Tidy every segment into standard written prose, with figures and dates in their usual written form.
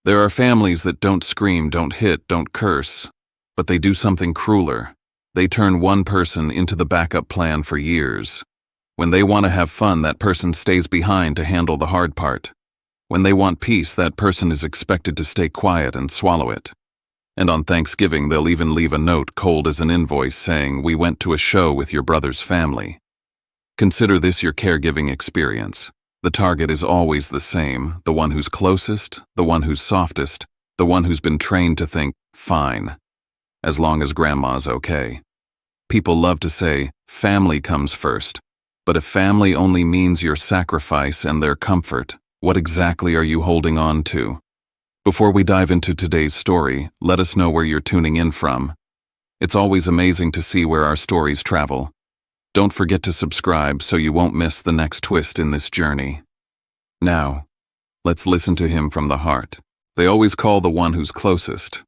There are families that don't scream, don't hit, don't curse, but they do something crueler. They turn one person into the backup plan for years. When they want to have fun, that person stays behind to handle the hard part. When they want peace, that person is expected to stay quiet and swallow it. And on Thanksgiving, they'll even leave a note cold as an invoice saying, "We went to a show with your brother's family." Consider this your caregiving experience. The target is always the same, the one who's closest, the one who's softest, the one who's been trained to think, fine, as long as grandma's okay. People love to say, family comes first, but if family only means your sacrifice and their comfort, what exactly are you holding on to? Before we dive into today's story, let us know where you're tuning in from. It's always amazing to see where our stories travel. Don't forget to subscribe so you won't miss the next twist in this journey. Now, let's listen to him from the heart. They always call the one who's closest.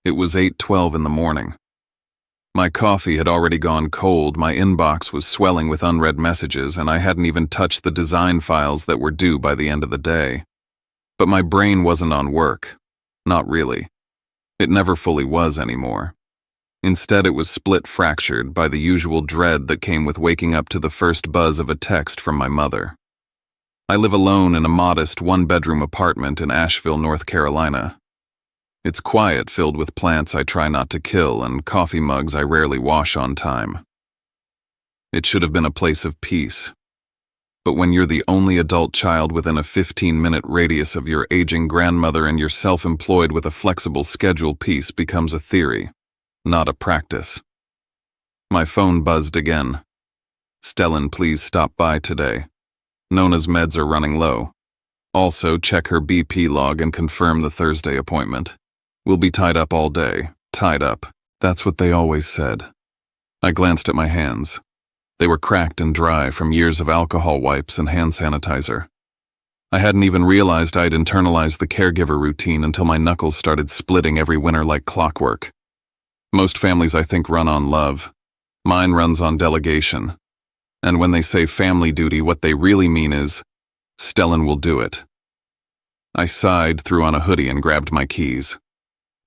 It was 8:12 in the morning. My coffee had already gone cold, my inbox was swelling with unread messages, and I hadn't even touched the design files that were due by the end of the day. But my brain wasn't on work. Not really. It never fully was anymore. Instead, it was split-fractured by the usual dread that came with waking up to the first buzz of a text from my mother. I live alone in a modest one-bedroom apartment in Asheville, North Carolina. It's quiet, filled with plants I try not to kill and coffee mugs I rarely wash on time. It should have been a place of peace. But when you're the only adult child within a 15-minute radius of your aging grandmother and you're self-employed with a flexible schedule, peace becomes a theory, not a practice. My phone buzzed again. "Stellan, please stop by today. Nona's meds are running low. Also, check her BP log and confirm the Thursday appointment. We'll be tied up all day." Tied up. That's what they always said. I glanced at my hands. They were cracked and dry from years of alcohol wipes and hand sanitizer. I hadn't even realized I'd internalized the caregiver routine until my knuckles started splitting every winter like clockwork. Most families, I think, run on love. Mine runs on delegation. And when they say family duty, what they really mean is, "Stellan will do it." I sighed, threw on a hoodie, and grabbed my keys.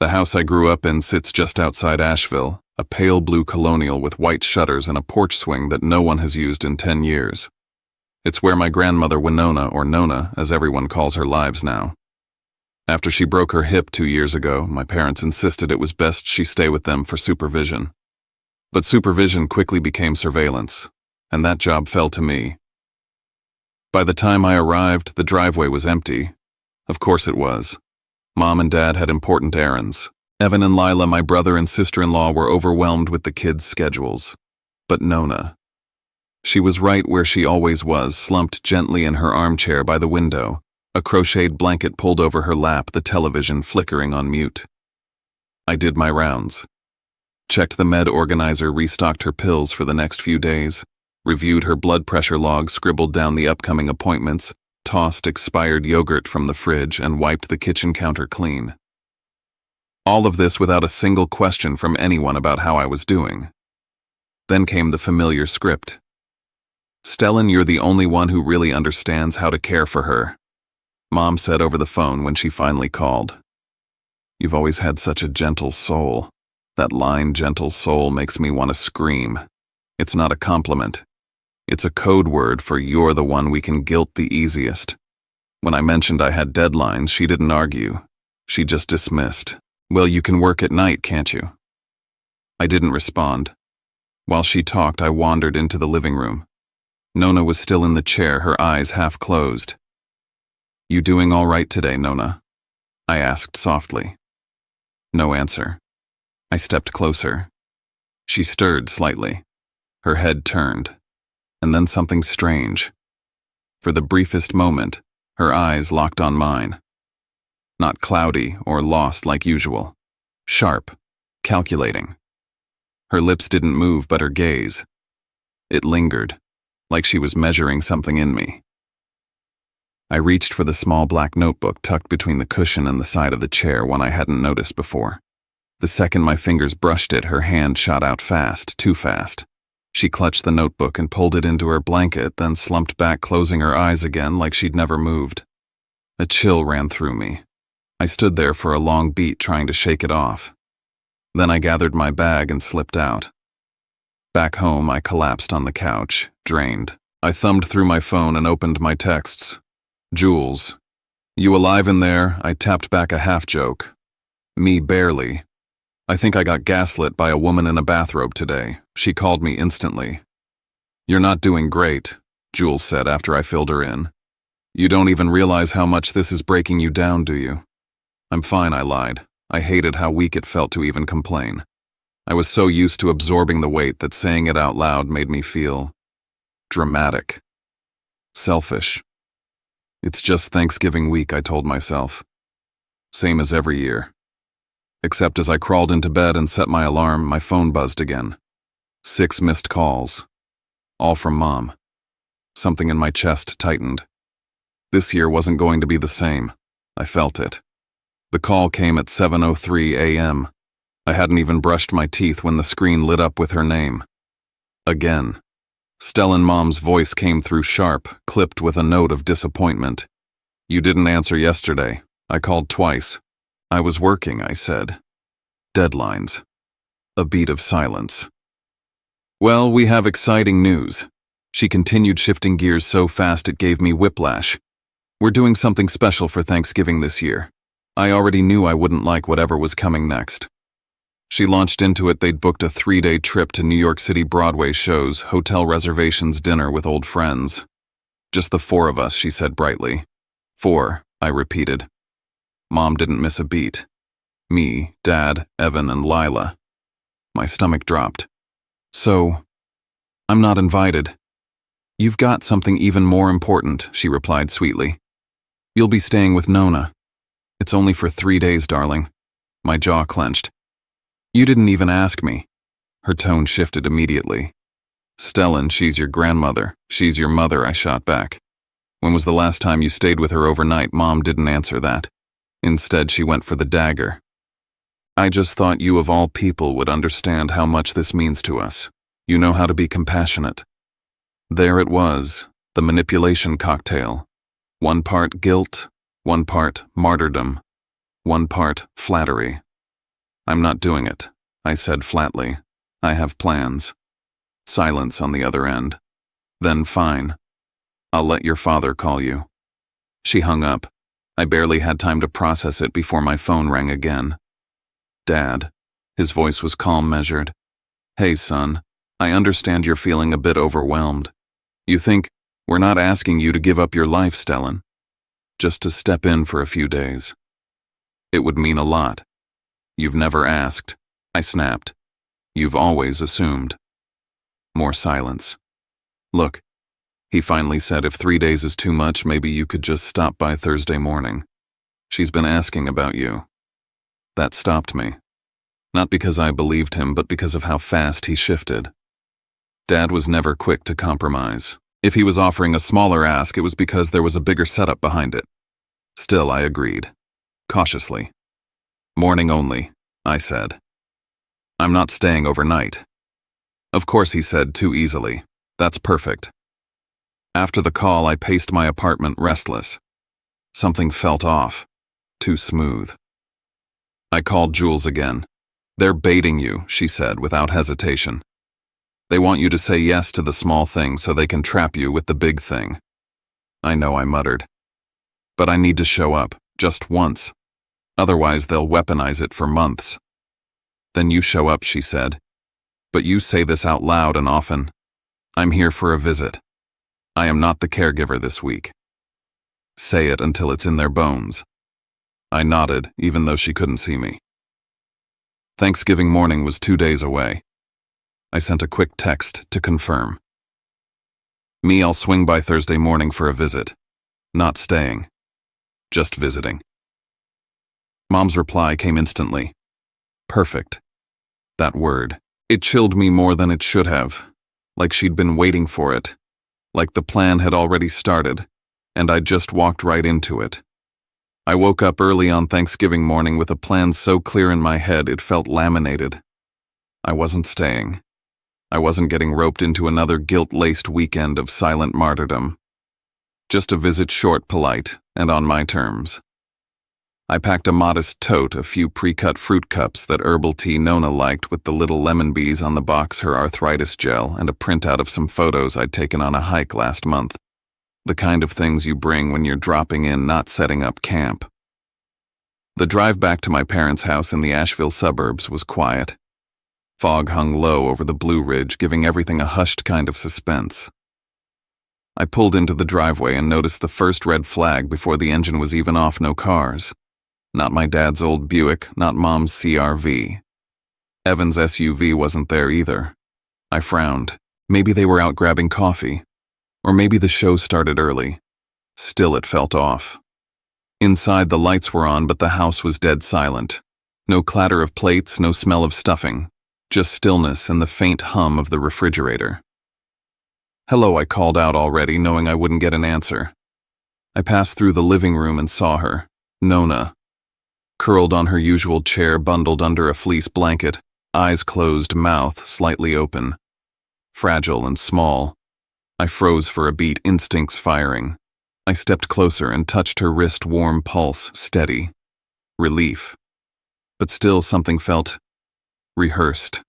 The house I grew up in sits just outside Asheville, a pale blue colonial with white shutters and a porch swing that no one has used in 10 years. It's where my grandmother Winona, or Nona, as everyone calls her, lives now. After she broke her hip 2 years ago, my parents insisted it was best she stay with them for supervision. But supervision quickly became surveillance, and that job fell to me. By the time I arrived, the driveway was empty. Of course it was. Mom and Dad had important errands. Evan and Lila, my brother and sister-in-law, were overwhelmed with the kids' schedules. But Nona. She was right where she always was, slumped gently in her armchair by the window, a crocheted blanket pulled over her lap, the television flickering on mute. I did my rounds. Checked the med organizer, restocked her pills for the next few days, reviewed her blood pressure log, scribbled down the upcoming appointments, tossed expired yogurt from the fridge, and wiped the kitchen counter clean. All of this without a single question from anyone about how I was doing. Then came the familiar script. "Stellan, you're the only one who really understands how to care for her," Mom said over the phone when she finally called. "You've always had such a gentle soul." That line, "gentle soul," makes me want to scream. It's not a compliment. It's a code word for "you're the one we can guilt the easiest." When I mentioned I had deadlines, she didn't argue. She just dismissed. "Well, you can work at night, can't you?" I didn't respond. While she talked, I wandered into the living room. Nona was still in the chair, her eyes half closed. "You doing all right today, Nona?" I asked softly. No answer. I stepped closer. She stirred slightly. Her head turned. And then something strange. For the briefest moment, her eyes locked on mine. Not cloudy or lost like usual. Sharp, calculating. Her lips didn't move, but her gaze. It lingered, like she was measuring something in me. I reached for the small black notebook tucked between the cushion and the side of the chair, one I hadn't noticed before. The second my fingers brushed it, her hand shot out fast, too fast. She clutched the notebook and pulled it into her blanket, then slumped back, closing her eyes again like she'd never moved. A chill ran through me. I stood there for a long beat trying to shake it off. Then I gathered my bag and slipped out. Back home, I collapsed on the couch, drained. I thumbed through my phone and opened my texts. Jules. You alive in there? I tapped back a half-joke. Me barely. I think I got gaslit by a woman in a bathrobe today. She called me instantly. You're not doing great, Jules said after I filled her in. You don't even realize how much this is breaking you down, do you? I'm fine, I lied. I hated how weak it felt to even complain. I was so used to absorbing the weight that saying it out loud made me feel dramatic. Selfish. It's just Thanksgiving week, I told myself. Same as every year. Except as I crawled into bed and set my alarm, my phone buzzed again. 6 missed calls. All from Mom. Something in my chest tightened. This year wasn't going to be the same. I felt it. The call came at 7:03 a.m. I hadn't even brushed my teeth when the screen lit up with her name. Again. Stellan Mom's voice came through sharp, clipped with a note of disappointment. You didn't answer yesterday. I called twice. I was working, I said. Deadlines. A beat of silence. Well, we have exciting news. She continued, shifting gears so fast it gave me whiplash. We're doing something special for Thanksgiving this year. I already knew I wouldn't like whatever was coming next. She launched into it. They'd booked a 3-day trip to New York City Broadway shows, hotel reservations, dinner with old friends. Just the 4 of us, she said brightly. 4, I repeated. Mom didn't miss a beat. Me, Dad, Evan, and Lila. My stomach dropped. So, I'm not invited. You've got something even more important, she replied sweetly. You'll be staying with Nona. It's only for 3 days, darling. My jaw clenched. You didn't even ask me. Her tone shifted immediately. Stellan, she's your grandmother. She's your mother, I shot back. When was the last time you stayed with her overnight? Mom didn't answer that. Instead, she went for the dagger. I just thought you of all people would understand how much this means to us. You know how to be compassionate. There it was, the manipulation cocktail. 1 part guilt, 1 part martyrdom, 1 part flattery. I'm not doing it, I said flatly. I have plans. Silence on the other end. Then fine. I'll let your father call you. She hung up. I barely had time to process it before my phone rang again. Dad. His voice was calm, measured. Hey, son. I understand you're feeling a bit overwhelmed. You think, we're not asking you to give up your life, Stellan. Just to step in for a few days. It would mean a lot. You've never asked, I snapped. You've always assumed. More silence. Look, he finally said, if 3 days is too much, maybe you could just stop by Thursday morning. She's been asking about you. That stopped me. Not because I believed him, but because of how fast he shifted. Dad was never quick to compromise. If he was offering a smaller ask, it was because there was a bigger setup behind it. Still, I agreed. Cautiously. Morning only, I said. I'm not staying overnight. Of course, he said too easily. That's perfect. After the call, I paced my apartment, restless. Something felt off. Too smooth. I called Jules again. They're baiting you, she said without hesitation. They want you to say yes to the small thing so they can trap you with the big thing. I know, I muttered. But I need to show up, just once. Otherwise, they'll weaponize it for months. Then you show up, she said. But you say this out loud and often. I'm here for a visit. I am not the caregiver this week. Say it until it's in their bones. I nodded, even though she couldn't see me. Thanksgiving morning was 2 days away. I sent a quick text to confirm. Me, I'll swing by Thursday morning for a visit. Not staying. Just visiting. Mom's reply came instantly. Perfect. That word. It chilled me more than it should have. Like she'd been waiting for it. Like the plan had already started, and I'd just walked right into it. I woke up early on Thanksgiving morning with a plan so clear in my head it felt laminated. I wasn't staying. I wasn't getting roped into another guilt-laced weekend of silent martyrdom. Just a visit, short, polite, and on my terms. I packed a modest tote, a few pre-cut fruit cups that herbal tea Nona liked with the little lemon bees on the box, her arthritis gel, and a printout of some photos I'd taken on a hike last month. The kind of things you bring when you're dropping in, not setting up camp. The drive back to my parents' house in the Asheville suburbs was quiet. Fog hung low over the Blue Ridge, giving everything a hushed kind of suspense. I pulled into the driveway and noticed the first red flag before the engine was even off. No cars. Not my dad's old Buick, not Mom's CRV. Evan's SUV wasn't there either. I frowned. Maybe they were out grabbing coffee. Or maybe the show started early. Still, it felt off. Inside, the lights were on, but the house was dead silent. No clatter of plates, no smell of stuffing. Just stillness and the faint hum of the refrigerator. "Hello," I called out already, knowing I wouldn't get an answer. I passed through the living room and saw her, Nona. Curled on her usual chair, bundled under a fleece blanket, eyes closed, mouth slightly open. Fragile and small. I froze for a beat, instincts firing. I stepped closer and touched her wrist, warm pulse, steady. Relief. But still something felt rehearsed.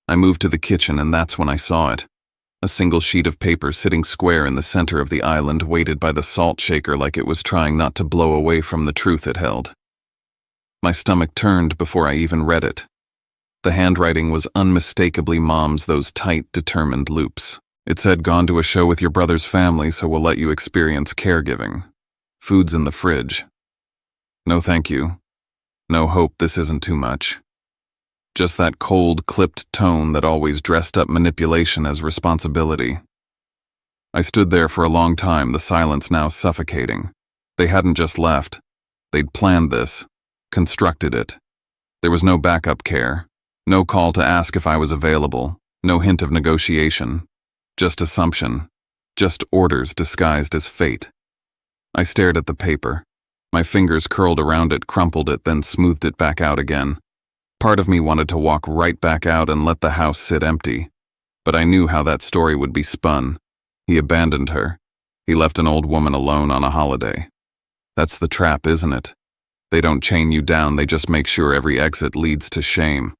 I moved to the kitchen and that's when I saw it. A single sheet of paper sitting square in the center of the island, weighted by the salt shaker like it was trying not to blow away from the truth it held. My stomach turned before I even read it. The handwriting was unmistakably Mom's, those tight, determined loops. It said, "Gone to a show with your brother's family, so we'll let you experience caregiving. Food's in the fridge. No thank you. No hope, this isn't too much." Just that cold, clipped tone that always dressed up manipulation as responsibility. I stood there for a long time, the silence now suffocating. They hadn't just left. They'd planned this, constructed it. There was no backup care, no call to ask if I was available, no hint of negotiation. Just assumption, just orders disguised as fate. I stared at the paper. My fingers curled around it, crumpled it, then smoothed it back out again. Part of me wanted to walk right back out and let the house sit empty. But I knew how that story would be spun. He abandoned her. He left an old woman alone on a holiday. That's the trap, isn't it? They don't chain you down, they just make sure every exit leads to shame.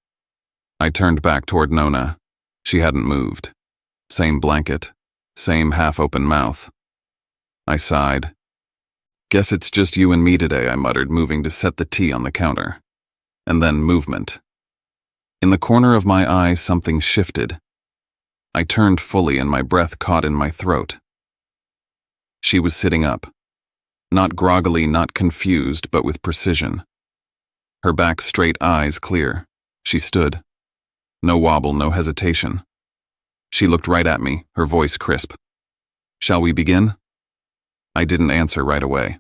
I turned back toward Nona. She hadn't moved. Same blanket, same half-open mouth. I sighed. "Guess it's just you and me today," I muttered, moving to set the tea on the counter. And then movement. In the corner of my eye, something shifted. I turned fully and my breath caught in my throat. She was sitting up. Not groggily, not confused, but with precision. Her back straight, eyes clear. She stood. No wobble, no hesitation. She looked right at me, her voice crisp. "Shall we begin?" I didn't answer right away.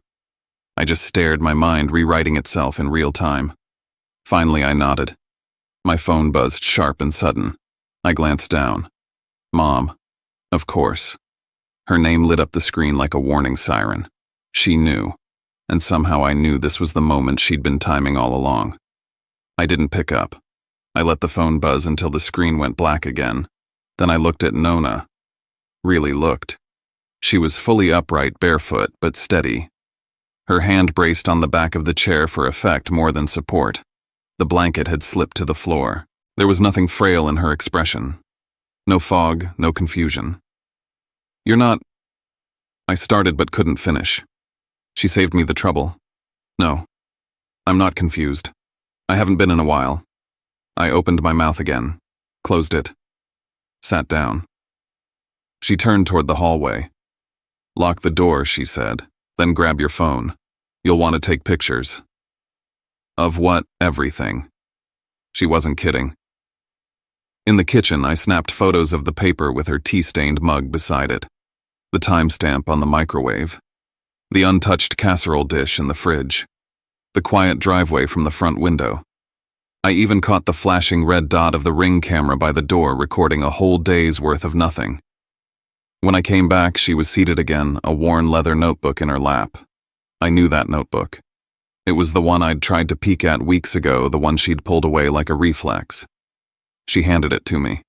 I just stared, my mind rewriting itself in real time. Finally, I nodded. My phone buzzed sharp and sudden. I glanced down. Mom. Of course. Her name lit up the screen like a warning siren. She knew. And somehow I knew this was the moment she'd been timing all along. I didn't pick up. I let the phone buzz until the screen went black again. Then I looked at Nona. Really looked. She was fully upright, barefoot, but steady. Her hand braced on the back of the chair for effect more than support. The blanket had slipped to the floor. There was nothing frail in her expression. No fog, no confusion. "You're not—" I started but couldn't finish. She saved me the trouble. "No, I'm not confused. I haven't been in a while." I opened my mouth again, closed it, sat down. She turned toward the hallway. "Lock the door," she said, "then grab your phone. You'll want to take pictures." Of what? Everything. She wasn't kidding. In the kitchen, I snapped photos of the paper with her tea-stained mug beside it, the timestamp on the microwave, the untouched casserole dish in the fridge, the quiet driveway from the front window. I even caught the flashing red dot of the Ring camera by the door, recording a whole day's worth of nothing. When I came back, she was seated again, a worn leather notebook in her lap. I knew that notebook. It was the one I'd tried to peek at weeks ago, the one she'd pulled away like a reflex. She handed it to me.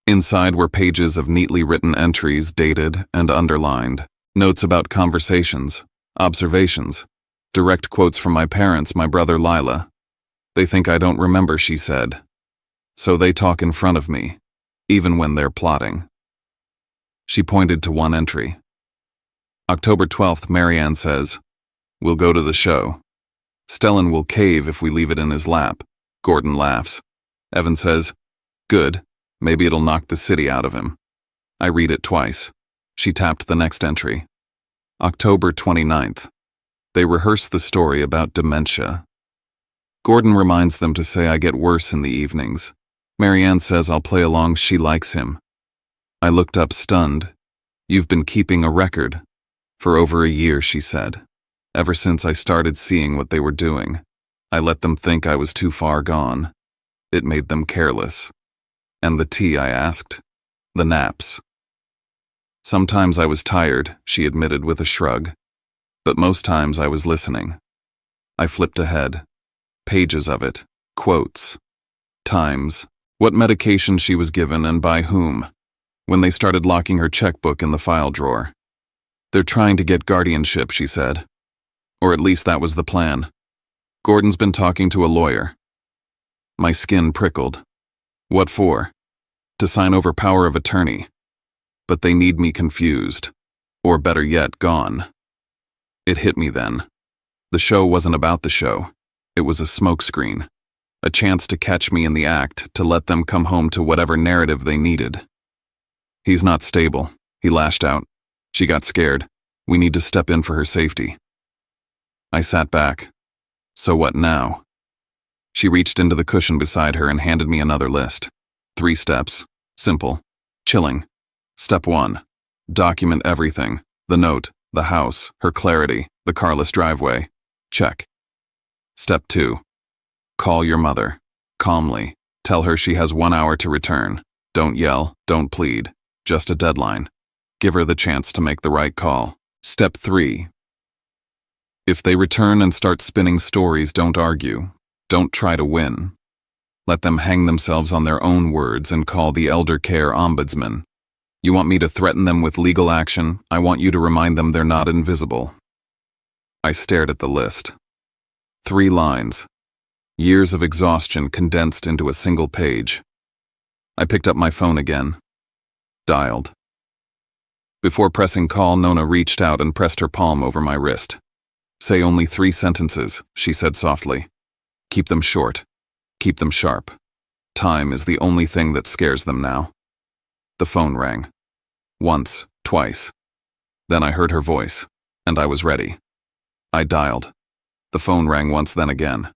Inside were pages of neatly written entries, dated and underlined, notes about conversations, observations, Direct quotes from my parents, my brother Lila. They think I don't remember, she said. So they talk in front of me, even when they're plotting. She pointed to one entry. October 12th, Marianne says, "We'll go to the show. Stellan will cave if we leave it in his lap." Gordon laughs. Evan says, "Good, maybe it'll knock the city out of him." I read it twice. She tapped the next entry. October 29th. They rehearse the story about dementia. Gordon reminds them to say I get worse in the evenings. Marianne says I'll play along, she likes him. I looked up stunned. "You've been keeping a record." "For over a year," she said. "Ever since I started seeing what they were doing. I let them think I was too far gone. It made them careless." "And the tea?" I asked. "The naps." "Sometimes I was tired," she admitted with a shrug. "But most times I was listening." I flipped ahead. Pages of it. Quotes. Times. What medication she was given and by whom. When they started locking her checkbook in the file drawer. "They're trying to get guardianship," she said. Or at least that was the plan. "Gordon's been talking to a lawyer." My skin prickled. "What for?" "To sign over power of attorney. But they need me confused. Or better yet, gone." It hit me then. The show wasn't about the show. It was a smokescreen. A chance to catch me in the act, to let them come home to whatever narrative they needed. "He's not stable," he lashed out. She got scared. "We need to step in for her safety." I sat back. "So what now?" She reached into the cushion beside her and handed me another list. 3 steps. Simple. Chilling. Step 1. Document everything. The note, the house, her clarity, the carless driveway. Check. Step 2. Call your mother. Calmly. Tell her she has 1 hour to return. Don't yell, don't plead. Just a deadline. Give her the chance to make the right call. Step 3. If they return and start spinning stories, don't argue. Don't try to win. Let them hang themselves on their own words and call the elder care ombudsman. You want me to threaten them with legal action? I want you to remind them they're not invisible. I stared at the list. 3 lines. Years of exhaustion condensed into a single page. I picked up my phone again. Dialed. Before pressing call, Nona reached out and pressed her palm over my wrist. "Say only 3 sentences," she said softly. "Keep them short. Keep them sharp. Time is the only thing that scares them now." The phone rang. Once, twice. Then I heard her voice, and I was ready. I dialed. The phone rang once, then again.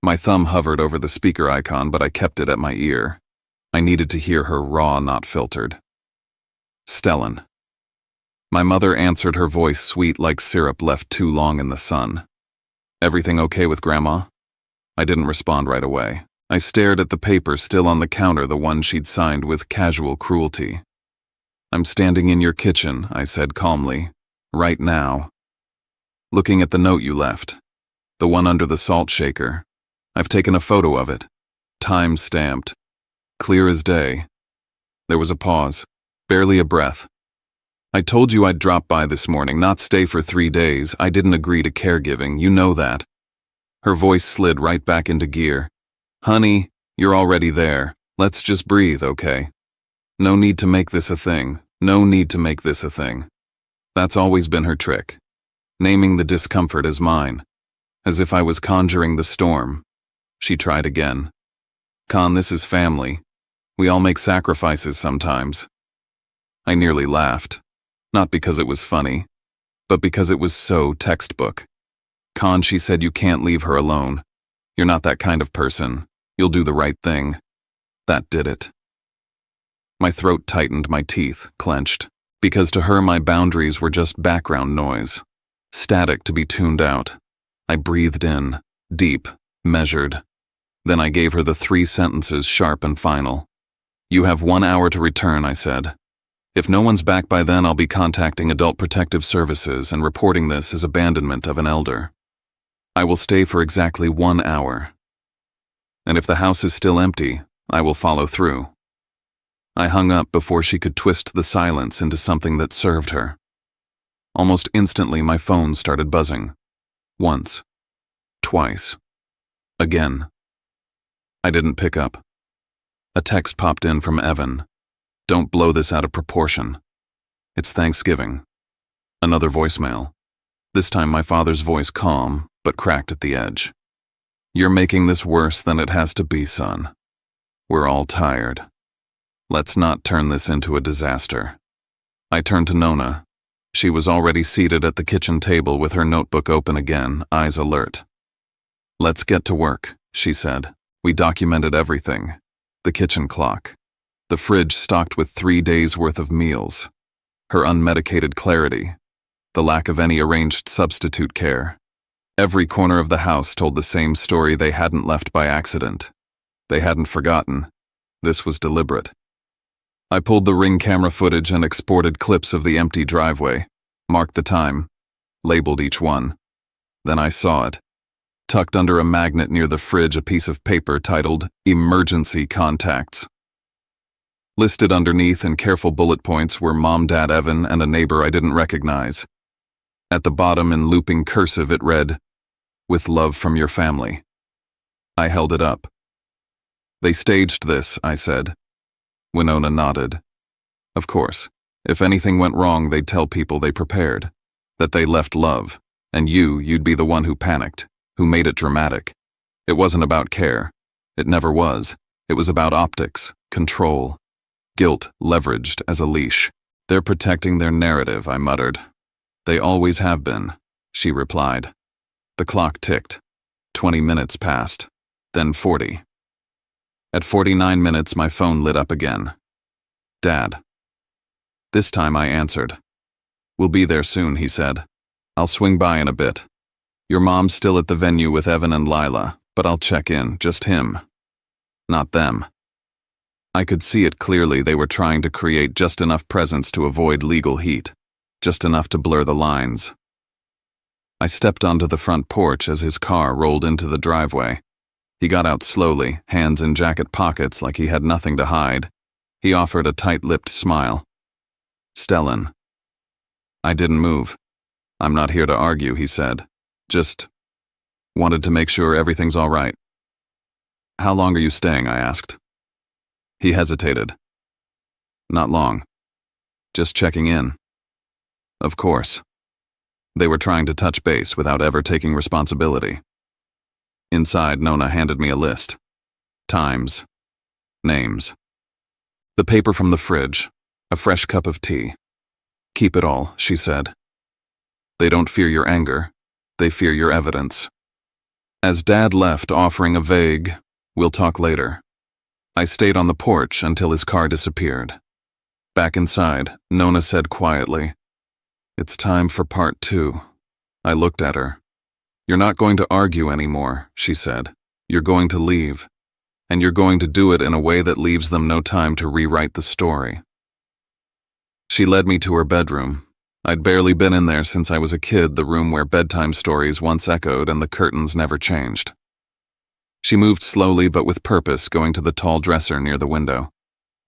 My thumb hovered over the speaker icon, but I kept it at my ear. I needed to hear her raw, not filtered. "Stellan." My mother answered, her voice sweet like syrup left too long in the sun. "Everything okay with Grandma?" I didn't respond right away. I stared at the paper still on the counter, the one she'd signed with casual cruelty. "I'm standing in your kitchen," I said calmly. "Right now. Looking at the note you left. The one under the salt shaker. I've taken a photo of it. Time stamped. Clear as day." There was a pause. Barely a breath. "I told you I'd drop by this morning, not stay for 3 days. I didn't agree to caregiving, you know that." Her voice slid right back into gear. "Honey, you're already there. Let's just breathe, okay? No need to make this a thing. No need to make this a thing." That's always been her trick. Naming the discomfort as mine. As if I was conjuring the storm. She tried again. "Con, this is family. We all make sacrifices sometimes." I nearly laughed. Not because it was funny, but because it was so textbook. "Con," she said, "you can't leave her alone. You're not that kind of person. You'll do the right thing." That did it. My throat tightened, my teeth clenched, because to her my boundaries were just background noise, static to be tuned out. I breathed in, deep, measured. Then I gave her the 3 sentences, sharp and final. "You have 1 hour to return," I said. "If no one's back by then, I'll be contacting Adult Protective Services and reporting this as abandonment of an elder. I will stay for exactly 1 hour. And if the house is still empty, I will follow through." I hung up before she could twist the silence into something that served her. Almost instantly, my phone started buzzing. Once. Twice. Again. I didn't pick up. A text popped in from Evan. Don't blow this out of proportion. It's Thanksgiving. Another voicemail. This time my father's voice calm, but cracked at the edge. You're making this worse than it has to be, son. We're all tired. Let's not turn this into a disaster. I turned to Nona. She was already seated at the kitchen table with her notebook open again, eyes alert. Let's get to work, she said. We documented everything. The kitchen clock. The fridge stocked with 3 days' worth of meals. Her unmedicated clarity. The lack of any arranged substitute care. Every corner of the house told the same story they hadn't left by accident. They hadn't forgotten. This was deliberate. I pulled the Ring camera footage and exported clips of the empty driveway, marked the time, labeled each one. Then I saw it. Tucked under a magnet near the fridge, a piece of paper titled Emergency Contacts. Listed underneath in careful bullet points were Mom, Dad, Evan, and a neighbor I didn't recognize. At the bottom in looping cursive it read, With love from your family. I held it up. They staged this, I said. Winona nodded. Of course, if anything went wrong they'd tell people they prepared. That they left love, and you'd be the one who panicked, who made it dramatic. It wasn't about care. It never was. It was about optics, control. Guilt leveraged as a leash. They're protecting their narrative, I muttered. They always have been, she replied. The clock ticked. 20 minutes passed, then 40. At 49 minutes, my phone lit up again. Dad. This time I answered. We'll be there soon, he said. I'll swing by in a bit. Your mom's still at the venue with Evan and Lila, but I'll check in, just him. Not them. I could see it clearly. They were trying to create just enough presence to avoid legal heat, just enough to blur the lines. I stepped onto the front porch as his car rolled into the driveway. He got out slowly, hands in jacket pockets like he had nothing to hide. He offered a tight-lipped smile. Stellan. I didn't move. I'm not here to argue, he said. Just wanted to make sure everything's all right. How long are you staying? I asked. He hesitated. Not long. Just checking in. Of course. They were trying to touch base without ever taking responsibility. Inside, Nona handed me a list. Times. Names. The paper from the fridge. A fresh cup of tea. Keep it all, she said. They don't fear your anger. They fear your evidence. As Dad left, offering a vague, we'll talk later, I stayed on the porch until his car disappeared. Back inside, Nona said quietly, It's time for part 2. I looked at her. You're not going to argue anymore, she said. You're going to leave. And you're going to do it in a way that leaves them no time to rewrite the story. She led me to her bedroom. I'd barely been in there since I was a kid, the room where bedtime stories once echoed and the curtains never changed. She moved slowly but with purpose, going to the tall dresser near the window.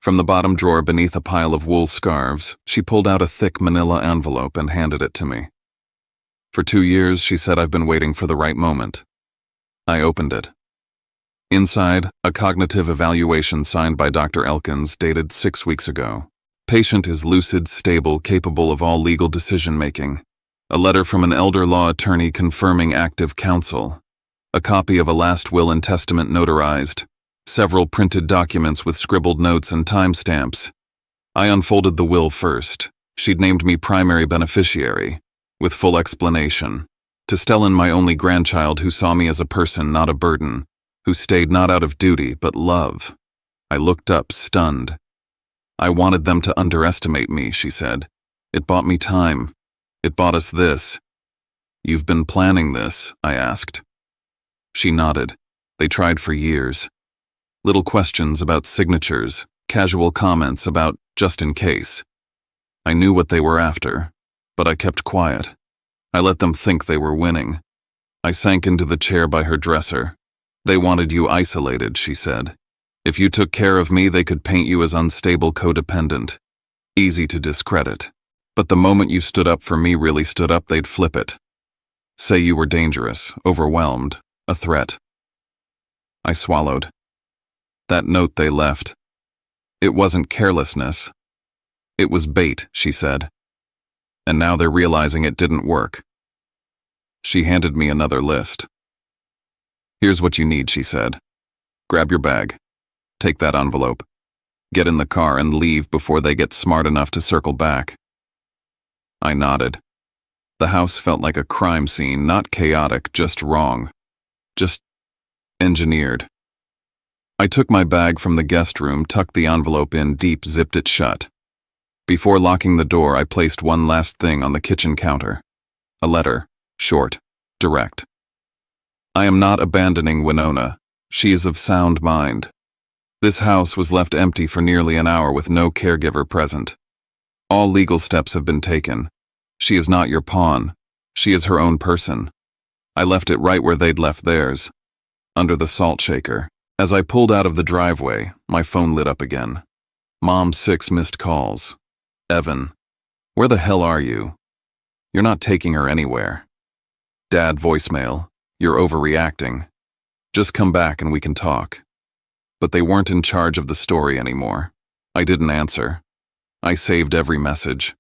From the bottom drawer beneath a pile of wool scarves, she pulled out a thick manila envelope and handed it to me. For 2 years, she said, I've been waiting for the right moment. I opened it. Inside, a cognitive evaluation signed by Dr. Elkins dated 6 weeks ago. Patient is lucid, stable, capable of all legal decision-making. A letter from an elder law attorney confirming active counsel. A copy of a last will and testament notarized. Several printed documents with scribbled notes and timestamps. I unfolded the will first. She'd named me primary beneficiary, with full explanation. To Stellan, my only grandchild, who saw me as a person, not a burden, who stayed not out of duty, but love. I looked up, stunned. I wanted them to underestimate me, she said. It bought me time. It bought us this. You've been planning this, I asked. She nodded. They tried for years. Little questions about signatures, casual comments about just in case. I knew what they were after, but I kept quiet. I let them think they were winning. I sank into the chair by her dresser. They wanted you isolated, she said. If you took care of me, they could paint you as unstable, codependent. Easy to discredit. But the moment you stood up for me, really stood up, they'd flip it. Say you were dangerous, overwhelmed, a threat. I swallowed. That note they left. It wasn't carelessness. It was bait, she said. And now they're realizing it didn't work. She handed me another list. Here's what you need, she said. Grab your bag. Take that envelope. Get in the car and leave before they get smart enough to circle back. I nodded. The house felt like a crime scene, not chaotic, just wrong. Just engineered. I took my bag from the guest room, tucked the envelope in deep, zipped it shut. Before locking the door, I placed one last thing on the kitchen counter. A letter, short, direct. I am not abandoning Winona. She is of sound mind. This house was left empty for nearly an hour with no caregiver present. All legal steps have been taken. She is not your pawn. She is her own person. I left it right where they'd left theirs, under the salt shaker. As I pulled out of the driveway, my phone lit up again. Mom's 6 missed calls. Evan, where the hell are you? You're not taking her anywhere. Dad, voicemail, you're overreacting. Just come back and we can talk. But they weren't in charge of the story anymore. I didn't answer. I saved every message.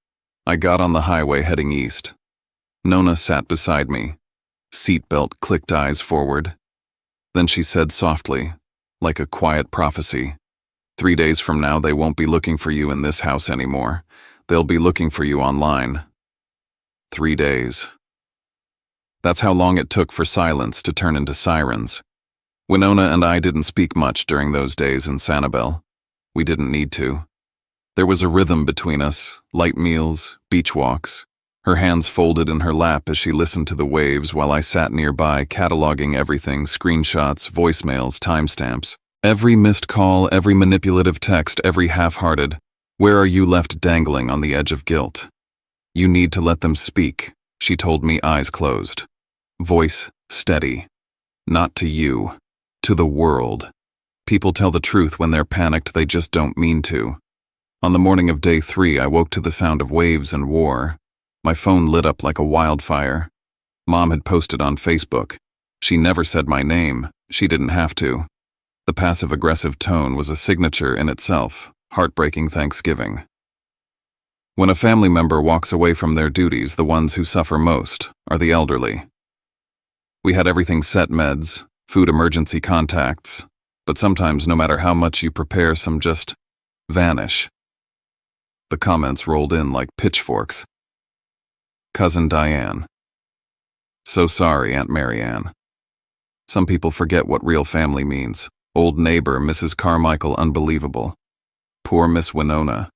I got on the highway heading east. Nona sat beside me. Seatbelt clicked, eyes forward. Then she said softly, like a quiet prophecy, 3 days from now they won't be looking for you in this house anymore. They'll be looking for you online. 3 days. That's how long it took for silence to turn into sirens. Winona and I didn't speak much during those days in Sanibel. We didn't need to. There was a rhythm between us, light meals, beach walks. Her hands folded in her lap as she listened to the waves while I sat nearby cataloging everything, screenshots, voicemails, timestamps. Every missed call, every manipulative text, every half-hearted. Where are you left dangling on the edge of guilt? You need to let them speak, she told me, eyes closed. Voice steady. Not to you. To the world. People tell the truth when they're panicked, they just don't mean to. On the morning of day 3, I woke to the sound of waves and war. My phone lit up like a wildfire. Mom had posted on Facebook. She never said my name. She didn't have to. The passive-aggressive tone was a signature in itself. Heartbreaking Thanksgiving. When a family member walks away from their duties, the ones who suffer most are the elderly. We had everything set, meds, food, emergency contacts, but sometimes no matter how much you prepare, some just vanish. The comments rolled in like pitchforks. Cousin Diane. So sorry, Aunt Marianne. Some people forget what real family means. Old neighbor, Mrs. Carmichael, unbelievable. Poor Miss Winona.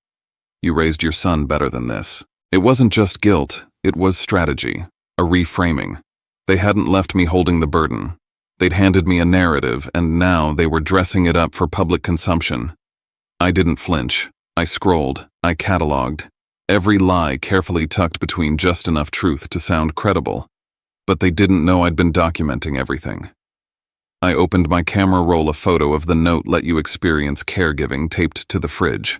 You raised your son better than this. It wasn't just guilt, it was strategy, a reframing. They hadn't left me holding the burden. They'd handed me a narrative, and now they were dressing it up for public consumption. I didn't flinch. I scrolled. I cataloged. Every lie carefully tucked between just enough truth to sound credible. But they didn't know I'd been documenting everything. I opened my camera roll, a photo of the note, let you experience caregiving, taped to the fridge.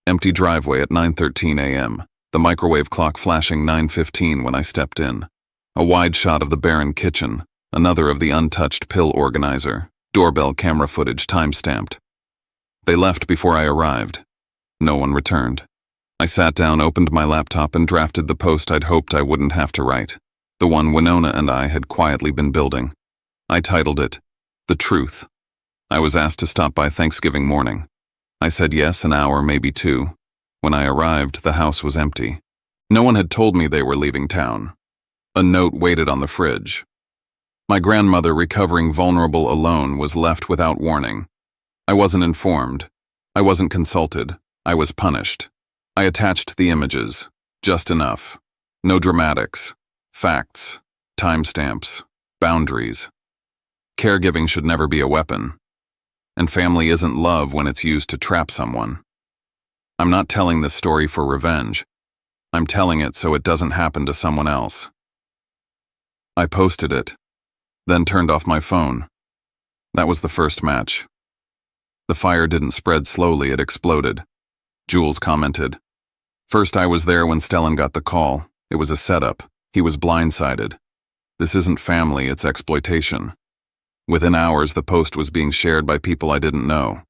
Empty driveway at 9:13 a.m., the microwave clock flashing 9:15 when I stepped in. A wide shot of the barren kitchen, another of the untouched pill organizer, doorbell camera footage time-stamped. They left before I arrived. No one returned. I sat down, opened my laptop, and drafted the post I'd hoped I wouldn't have to write, the one Winona and I had quietly been building. I titled it, The Truth. I was asked to stop by Thanksgiving morning. I said yes, an hour, maybe 2. When I arrived, the house was empty. No one had told me they were leaving town. A note waited on the fridge. My grandmother, recovering vulnerable alone, was left without warning. I wasn't informed. I wasn't consulted. I was punished. I attached the images. Just enough. No dramatics. Facts. Timestamps. Boundaries. Caregiving should never be a weapon. And family isn't love when it's used to trap someone. I'm not telling this story for revenge. I'm telling it so it doesn't happen to someone else. I posted it, then turned off my phone. That was the first match. The fire didn't spread slowly, it exploded. Jules commented. First, I was there when Stellan got the call. It was a setup. He was blindsided. This isn't family, it's exploitation. Within hours, the post was being shared by people I didn't know.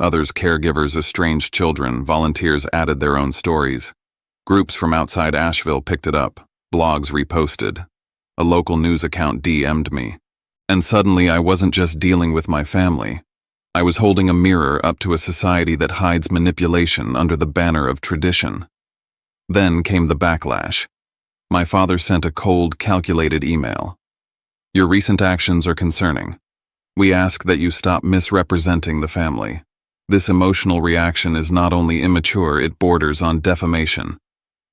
Others, caregivers, estranged children, volunteers added their own stories. Groups from outside Asheville picked it up. Blogs reposted. A local news account DM'd me. And suddenly I wasn't just dealing with my family. I was holding a mirror up to a society that hides manipulation under the banner of tradition. Then came the backlash. My father sent a cold, calculated email. Your recent actions are concerning. We ask that you stop misrepresenting the family. This emotional reaction is not only immature, it borders on defamation.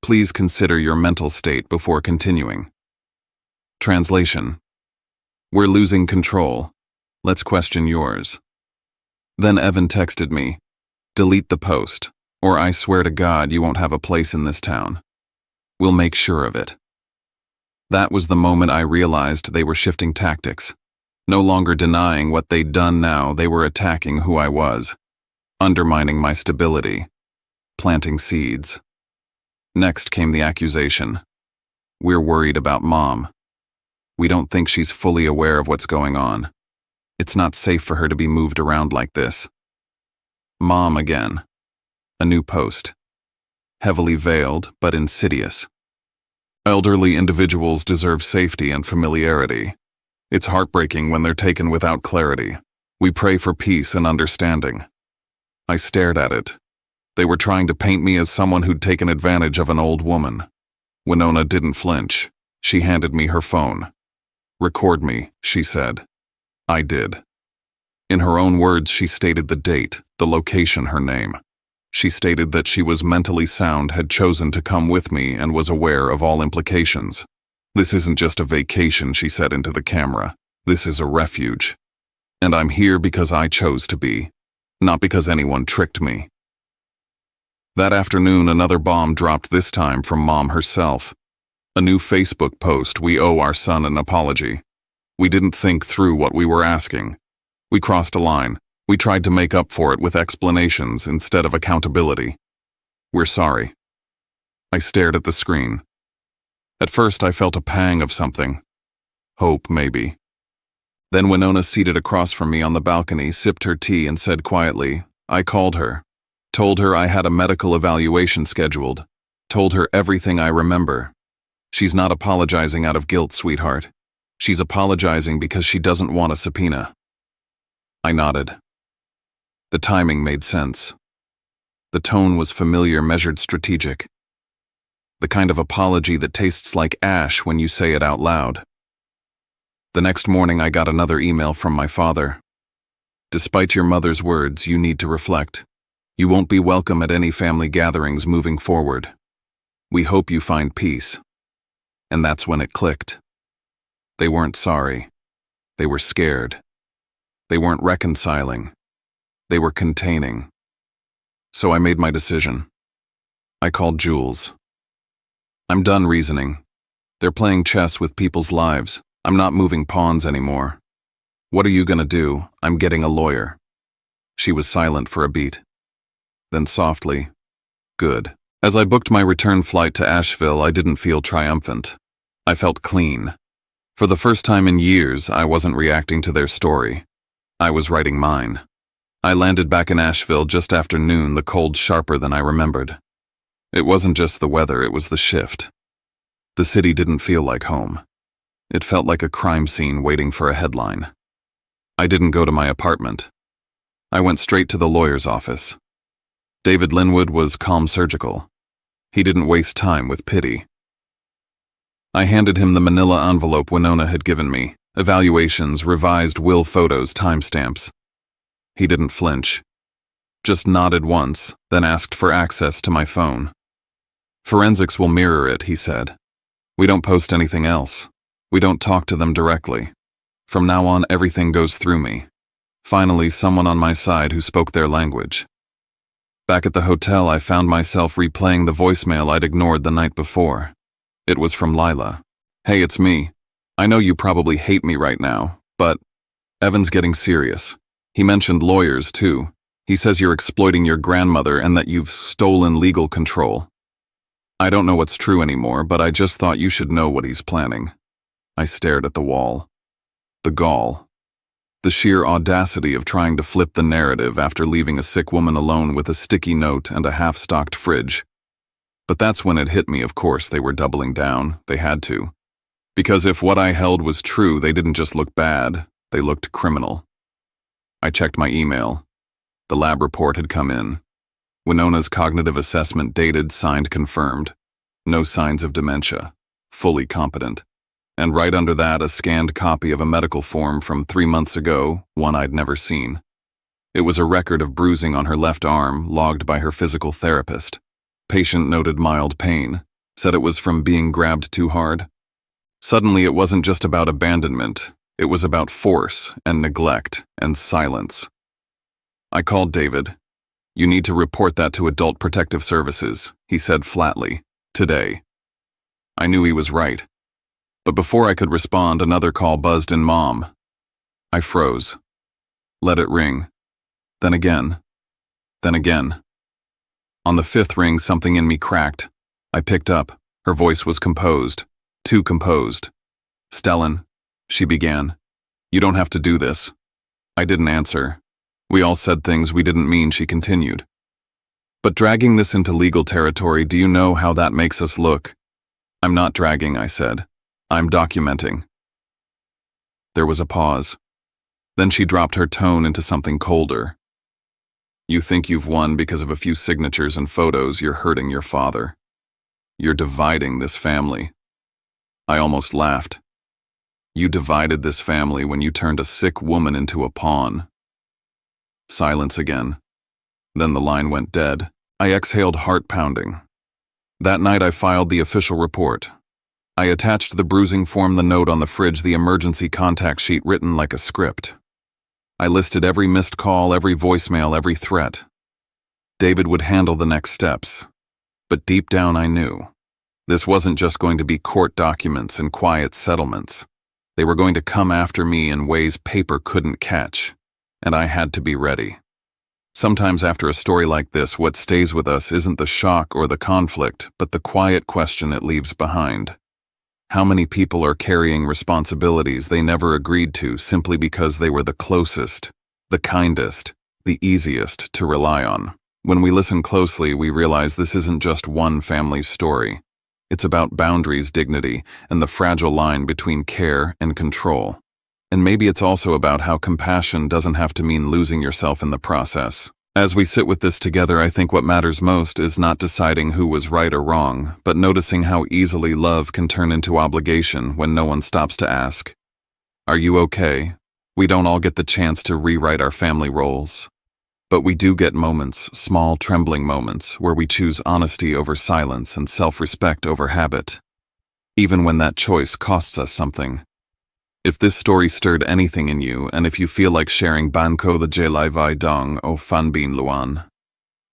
Please consider your mental state before continuing. Translation: We're losing control. Let's question yours. Then Evan texted me, delete the post, or I swear to God you won't have a place in this town. We'll make sure of it. That was the moment I realized they were shifting tactics. No longer denying what they'd done now, they were attacking who I was, undermining my stability, planting seeds. Next came the accusation. We're worried about Mom. We don't think she's fully aware of what's going on. It's not safe for her to be moved around like this. Mom again. A new post. Heavily veiled, but insidious. Elderly individuals deserve safety and familiarity. It's heartbreaking when they're taken without clarity. We pray for peace and understanding. I stared at it. They were trying to paint me as someone who'd taken advantage of an old woman. Winona didn't flinch. She handed me her phone. Record me, she said. I did. In her own words, she stated the date, the location, her name. She stated that she was mentally sound, had chosen to come with me, and was aware of all implications. This isn't just a vacation, she said into the camera. This is a refuge. And I'm here because I chose to be, not because anyone tricked me. That afternoon, another bomb dropped, this time from Mom herself. A new Facebook post, we owe our son an apology. We didn't think through what we were asking. We crossed a line. We tried to make up for it with explanations instead of accountability. We're sorry. I stared at the screen. At first, I felt a pang of something. Hope, maybe. Then Winona, seated across from me on the balcony, sipped her tea and said quietly, I called her. Told her I had a medical evaluation scheduled. Told her everything I remember. She's not apologizing out of guilt, sweetheart. She's apologizing because she doesn't want a subpoena. I nodded. The timing made sense. The tone was familiar, measured, strategic. The kind of apology that tastes like ash when you say it out loud. The next morning, I got another email from my father. Despite your mother's words, you need to reflect. You won't be welcome at any family gatherings moving forward. We hope you find peace. And that's when it clicked. They weren't sorry. They were scared. They weren't reconciling. They were containing. So I made my decision. I called Jules. I'm done reasoning. They're playing chess with people's lives. I'm not moving pawns anymore. What are you gonna do? I'm getting a lawyer. She was silent for a beat. Then softly, good. As I booked my return flight to Asheville, I didn't feel triumphant. I felt clean. For the first time in years, I wasn't reacting to their story. I was writing mine. I landed back in Asheville just after noon, the cold sharper than I remembered. It wasn't just the weather, it was the shift. The city didn't feel like home. It felt like a crime scene waiting for a headline. I didn't go to my apartment. I went straight to the lawyer's office. David Linwood was calm, surgical. He didn't waste time with pity. I handed him the manila envelope Winona had given me, evaluations, revised will photos, timestamps. He didn't flinch. Just nodded once, then asked for access to my phone. Forensics will mirror it, he said. We don't post anything else. We don't talk to them directly. From now on, everything goes through me. Finally, someone on my side who spoke their language. Back at the hotel, I found myself replaying the voicemail I'd ignored the night before. It was from Lila. Hey, it's me. I know you probably hate me right now, but Evan's getting serious. He mentioned lawyers, too. He says you're exploiting your grandmother and that you've stolen legal control. I don't know what's true anymore, but I just thought you should know what he's planning. I stared at the wall. The gall. The sheer audacity of trying to flip the narrative after leaving a sick woman alone with a sticky note and a half-stocked fridge. But that's when it hit me, of course, they were doubling down. They had to. Because if what I held was true, they didn't just look bad, they looked criminal. I checked my email. The lab report had come in. Winona's cognitive assessment dated, signed, confirmed. No signs of dementia. Fully competent. And right under that, a scanned copy of a medical form from 3 months ago, one I'd never seen. It was a record of bruising on her left arm, logged by her physical therapist. Patient noted mild pain, said it was from being grabbed too hard. Suddenly, it wasn't just about abandonment. It was about force and neglect and silence. I called David. "You need to report that to Adult Protective Services," he said flatly, "today." I knew he was right. But before I could respond, another call buzzed in Mom. I froze. Let it ring. Then again. Then again. On the 5th ring, something in me cracked. I picked up. Her voice was composed. Too composed. "Stellan," she began. "You don't have to do this." I didn't answer. We all said things we didn't mean, she continued. "But dragging this into legal territory, do you know how that makes us look?" "I'm not dragging," I said. "I'm documenting." There was a pause. Then she dropped her tone into something colder. "You think you've won because of a few signatures and photos. You're hurting your father. You're dividing this family." I almost laughed. "You divided this family when you turned a sick woman into a pawn." Silence again. Then the line went dead. I exhaled, heart pounding. That night I filed the official report. I attached the bruising form, the note on the fridge, the emergency contact sheet written like a script. I listed every missed call, every voicemail, every threat. David would handle the next steps. But deep down I knew. This wasn't just going to be court documents and quiet settlements. They were going to come after me in ways paper couldn't catch. And I had to be ready. Sometimes after a story like this, what stays with us isn't the shock or the conflict, but the quiet question it leaves behind. How many people are carrying responsibilities they never agreed to simply because they were the closest, the kindest, the easiest to rely on? When we listen closely, we realize this isn't just one family's story. It's about boundaries, dignity, and the fragile line between care and control. And maybe it's also about how compassion doesn't have to mean losing yourself in the process. As we sit with this together, I think what matters most is not deciding who was right or wrong, but noticing how easily love can turn into obligation when no one stops to ask, "Are you okay?" We don't all get the chance to rewrite our family roles. But we do get moments, small, trembling moments, where we choose honesty over silence and self-respect over habit, even when that choice costs us something. If this story stirred anything in you, and if you feel like sharing Banco the Jelai Vai Dong o Phan Bin Luan,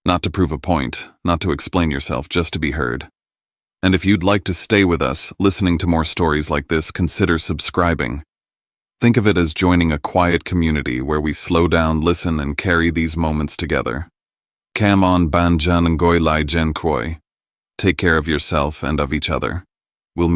not to prove a point, not to explain yourself, just to be heard. And if you'd like to stay with us, listening to more stories like this, consider subscribing. Think of it as joining a quiet community where we slow down, listen, and carry these moments together. Kam on ban jan ngoy lai jen kroi. Take care of yourself and of each other. We'll meet